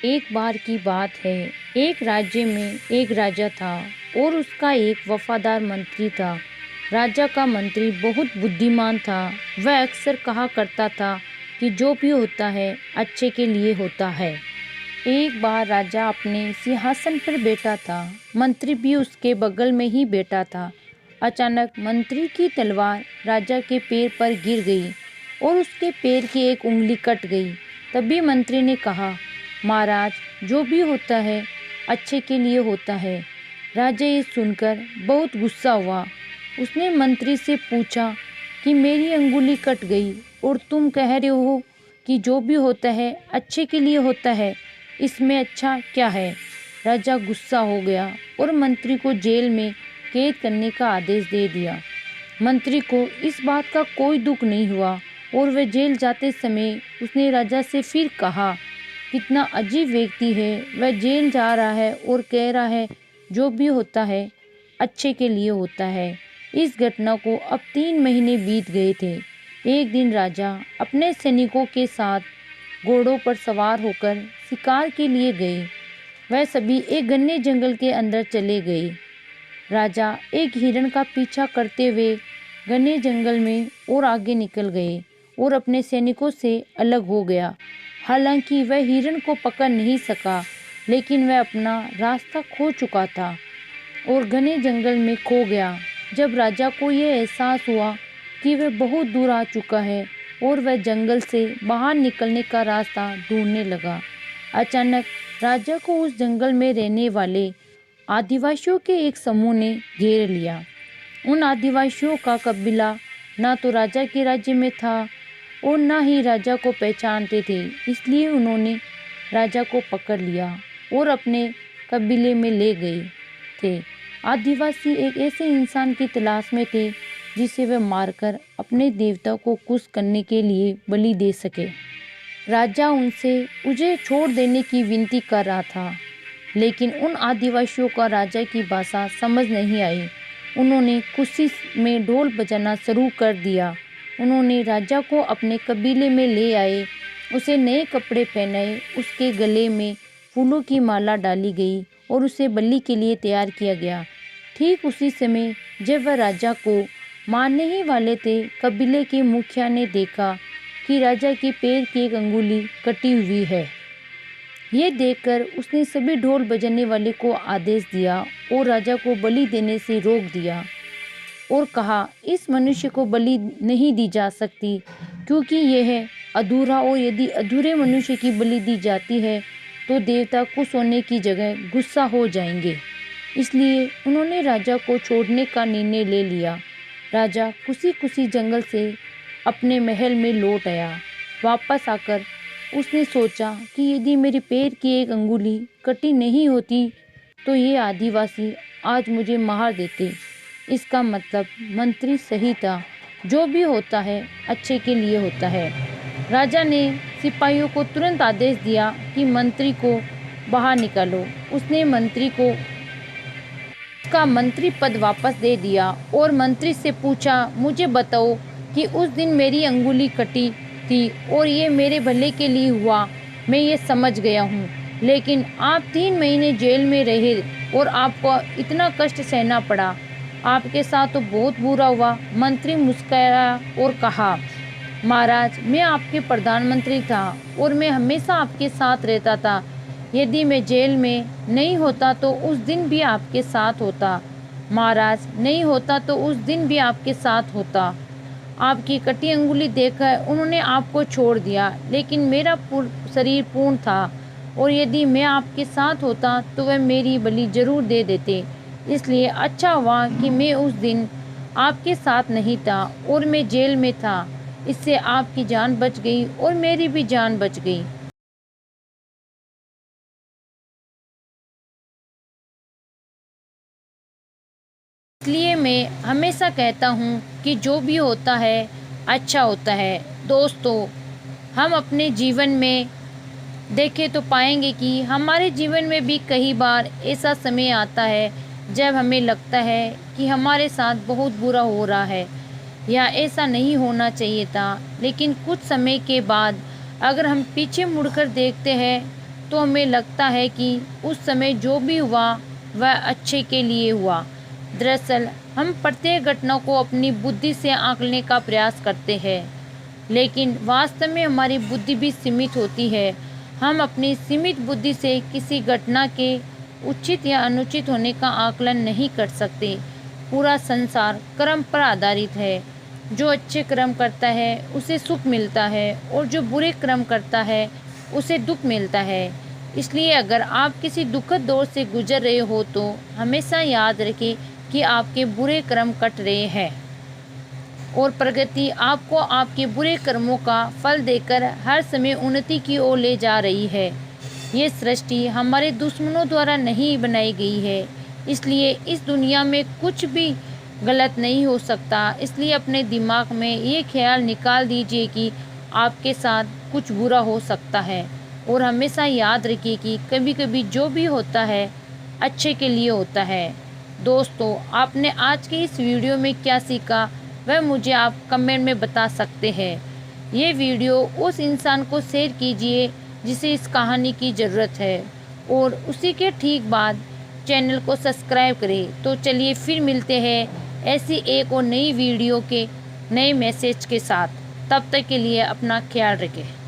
एक बार की बात है। एक राज्य में एक राजा था और उसका एक वफादार मंत्री था। राजा का मंत्री बहुत बुद्धिमान था। वह अक्सर कहा करता था कि जो भी होता है अच्छे के लिए होता है। एक बार राजा अपने सिंहासन पर बैठा था। मंत्री भी उसके बगल में ही बैठा था। अचानक मंत्री की तलवार राजा के पैर पर गिर गई और उसके पैर की एक उंगली कट गई। तभी मंत्री ने कहा, महाराज, जो भी होता है अच्छे के लिए होता है। राजा ये सुनकर बहुत गुस्सा हुआ। उसने मंत्री से पूछा कि मेरी अंगुली कट गई और तुम कह रहे हो कि जो भी होता है अच्छे के लिए होता है, इसमें अच्छा क्या है। राजा गुस्सा हो गया और मंत्री को जेल में कैद करने का आदेश दे दिया। मंत्री को इस बात का कोई दुख नहीं हुआ और वह जेल जाते समय उसने राजा से फिर कहा, कितना अजीब व्यक्ति है, वह जेल जा रहा है और कह रहा है जो भी होता है अच्छे के लिए होता है। इस घटना को अब 3 महीने बीत गए थे। एक दिन राजा अपने सैनिकों के साथ घोड़ों पर सवार होकर शिकार के लिए गए। वह सभी एक घने जंगल के अंदर चले गए। राजा एक हिरण का पीछा करते हुए घने जंगल में और आगे निकल गए और अपने सैनिकों से अलग हो गया। हालांकि वह हिरण को पकड़ नहीं सका, लेकिन वह अपना रास्ता खो चुका था और घने जंगल में खो गया। जब राजा को यह एहसास हुआ कि वह बहुत दूर आ चुका है और वह जंगल से बाहर निकलने का रास्ता ढूंढने लगा, अचानक राजा को उस जंगल में रहने वाले आदिवासियों के एक समूह ने घेर लिया। उन आदिवासियों का कबीला ना तो राजा के राज्य में था और ना ही राजा को पहचानते थे, इसलिए उन्होंने राजा को पकड़ लिया और अपने कबीले में ले गए थे। आदिवासी एक ऐसे इंसान की तलाश में थे जिसे वे मारकर अपने देवता को खुश करने के लिए बलि दे सके। राजा उनसे उसे छोड़ देने की विनती कर रहा था, लेकिन उन आदिवासियों का राजा की भाषा समझ नहीं आई। उन्होंने खुशी में ढोल बजाना शुरू कर दिया। उन्होंने राजा को अपने कबीले में ले आए, उसे नए कपड़े पहनाए, उसके गले में फूलों की माला डाली गई और उसे बलि के लिए तैयार किया गया। ठीक उसी समय जब वह राजा को मारने ही वाले थे, कबीले के मुखिया ने देखा कि राजा के पैर की एक अंगुली कटी हुई है। ये देखकर उसने सभी ढोल बजाने वाले को आदेश दिया और राजा को बलि देने से रोक दिया और कहा, इस मनुष्य को बलि नहीं दी जा सकती क्योंकि यह है अधूरा, और यदि अधूरे मनुष्य की बलि दी जाती है तो देवता खुश होने की जगह गुस्सा हो जाएंगे। इसलिए उन्होंने राजा को छोड़ने का निर्णय ले लिया। राजा खुशी खुशी जंगल से अपने महल में लौट आया। वापस आकर उसने सोचा कि यदि मेरे पैर की एक अंगुली कटी नहीं होती तो ये आदिवासी आज मुझे मार देते। इसका मतलब मंत्री सही था, जो भी होता है अच्छे के लिए होता है। राजा ने सिपाहियों को तुरंत आदेश दिया कि मंत्री को बाहर निकालो। उसने मंत्री को उसका मंत्री पद वापस दे दिया और मंत्री से पूछा, मुझे बताओ कि उस दिन मेरी अंगुली कटी थी और ये मेरे भले के लिए हुआ, मैं ये समझ गया हूँ, लेकिन आप 3 महीने जेल में रहे और आपको इतना कष्ट सहना पड़ा, आपके साथ तो बहुत बुरा हुआ। मंत्री मुस्कुराया और कहा, महाराज, मैं आपके प्रधानमंत्री था और मैं हमेशा आपके साथ रहता था। यदि मैं जेल में नहीं होता तो उस दिन भी आपके साथ होता। महाराज, नहीं होता तो उस दिन भी आपके साथ होता। आपकी कटी अंगुली देखकर उन्होंने आपको छोड़ दिया, लेकिन मेरा शरीर पूर्ण था और यदि मैं आपके साथ होता तो वह मेरी बलि जरूर दे देते। इसलिए अच्छा हुआ कि मैं उस दिन आपके साथ नहीं था और मैं जेल में था। इससे आपकी जान बच गई और मेरी भी जान बच गई। इसलिए मैं हमेशा कहता हूँ कि जो भी होता है अच्छा होता है। दोस्तों, हम अपने जीवन में देखें तो पाएंगे कि हमारे जीवन में भी कई बार ऐसा समय आता है जब हमें लगता है कि हमारे साथ बहुत बुरा हो रहा है या ऐसा नहीं होना चाहिए था, लेकिन कुछ समय के बाद अगर हम पीछे मुड़कर देखते हैं तो हमें लगता है कि उस समय जो भी हुआ वह अच्छे के लिए हुआ। दरअसल हम प्रत्येक घटना को अपनी बुद्धि से आंकने का प्रयास करते हैं, लेकिन वास्तव में हमारी बुद्धि भी सीमित होती है। हम अपनी सीमित बुद्धि से किसी घटना के उचित या अनुचित होने का आकलन नहीं कर सकते। पूरा संसार कर्म पर आधारित है। जो अच्छे कर्म करता है उसे सुख मिलता है और जो बुरे कर्म करता है उसे दुख मिलता है। इसलिए अगर आप किसी दुखद दौर से गुजर रहे हो तो हमेशा याद रखें कि आपके बुरे कर्म कट रहे हैं और प्रकृति आपको आपके बुरे कर्मों का फल देकर हर समय उन्नति की ओर ले जा रही है। ये सृष्टि हमारे दुश्मनों द्वारा नहीं बनाई गई है, इसलिए इस दुनिया में कुछ भी गलत नहीं हो सकता। इसलिए अपने दिमाग में ये ख्याल निकाल दीजिए कि आपके साथ कुछ बुरा हो सकता है और हमेशा याद रखिए कि कभी कभी जो भी होता है अच्छे के लिए होता है। दोस्तों, आपने आज के इस वीडियो में क्या सीखा वह मुझे आप कमेंट में बता सकते हैं। ये वीडियो उस इंसान को शेयर कीजिए जिसे इस कहानी की ज़रूरत है और उसी के ठीक बाद चैनल को सब्सक्राइब करें। तो चलिए फिर मिलते हैं ऐसी एक और नई वीडियो के नए मैसेज के साथ। तब तक के लिए अपना ख्याल रखें।